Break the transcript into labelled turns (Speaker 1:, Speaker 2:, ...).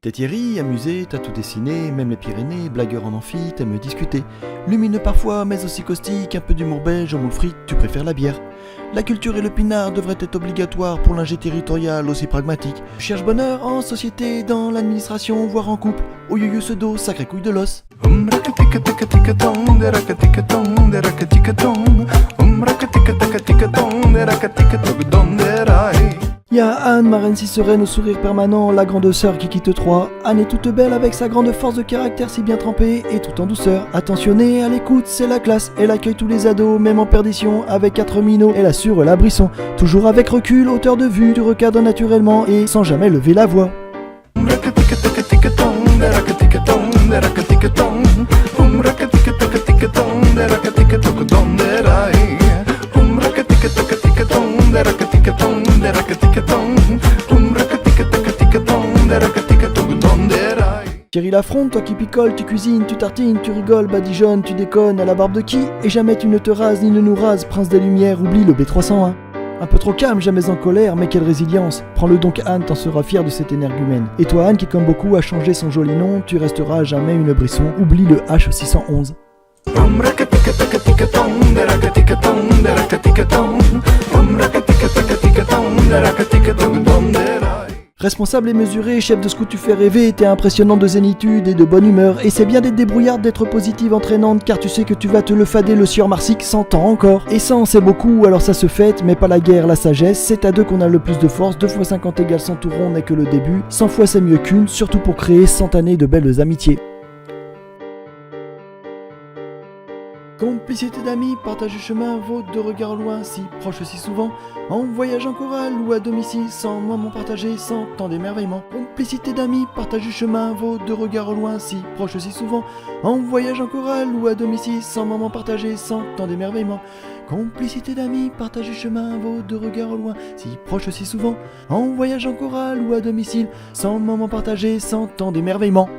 Speaker 1: T'es Thierry, amusé, t'as tout dessiné, même les Pyrénées, blagueur en amphi, t'aimes discuter. Lumineux parfois, mais aussi caustique, un peu d'humour belge, en moule frite, tu préfères la bière. La culture et le pinard devraient être obligatoires pour l'ingé territorial aussi pragmatique. Tu cherches bonheur en société, dans l'administration, voire en couple. Au yo ce dos, sacré couille de l'os. Y'a Anne, marraine si sereine au sourire permanent, la grande sœur qui quitte Troyes. Anne est toute belle avec sa grande force de caractère si bien trempée et tout en douceur. Attentionnée, à l'écoute, c'est la classe. Elle accueille tous les ados, même en perdition, avec 4 minots. Elle assure la brisson, toujours avec recul, hauteur de vue, tu recadres naturellement et sans jamais lever la voix. Thierry l'affronte, toi qui picoles, tu cuisines, tu tartines, tu rigoles, badigeonnes, tu déconnes, à la barbe de qui? Et jamais tu ne te rases ni ne nous rases, prince des lumières, oublie le B301. Un peu trop calme, jamais en colère, mais quelle résilience. Prends-le donc Anne, t'en seras fier de cet énergumène. Et toi Anne, qui comme beaucoup a changé son joli nom, tu resteras à jamais une brisson, oublie le H611. Responsable et mesuré, chef de ce que tu fais rêver, t'es impressionnant de zénitude et de bonne humeur. Et c'est bien d'être débrouillarde, d'être positive, entraînante, car tu sais que tu vas te le fader le sieur Marsic 100 ans encore. Et 100 c'est beaucoup, alors ça se fête, mais pas la guerre, la sagesse. C'est à deux qu'on a le plus de force, 2 fois 50 égale 100 tout rond n'est que le début. 100 fois c'est mieux qu'une, surtout pour créer 100 années de belles amitiés. Complicité d'amis, partage du chemin, vaut de regards loin, si proches si souvent, en voyage en chorale ou à domicile, sans moment partagé, sans tant d'émerveillement. Complicité d'amis, partage du chemin, vaut de regards loin, si proches si souvent, en voyage en chorale ou à domicile, sans moment partagé, sans tant d'émerveillement. Complicité d'amis, partage du chemin, vaut de regards loin, si proches si souvent, en voyage en chorale ou à domicile, sans moment partagé, sans tant d'émerveillement.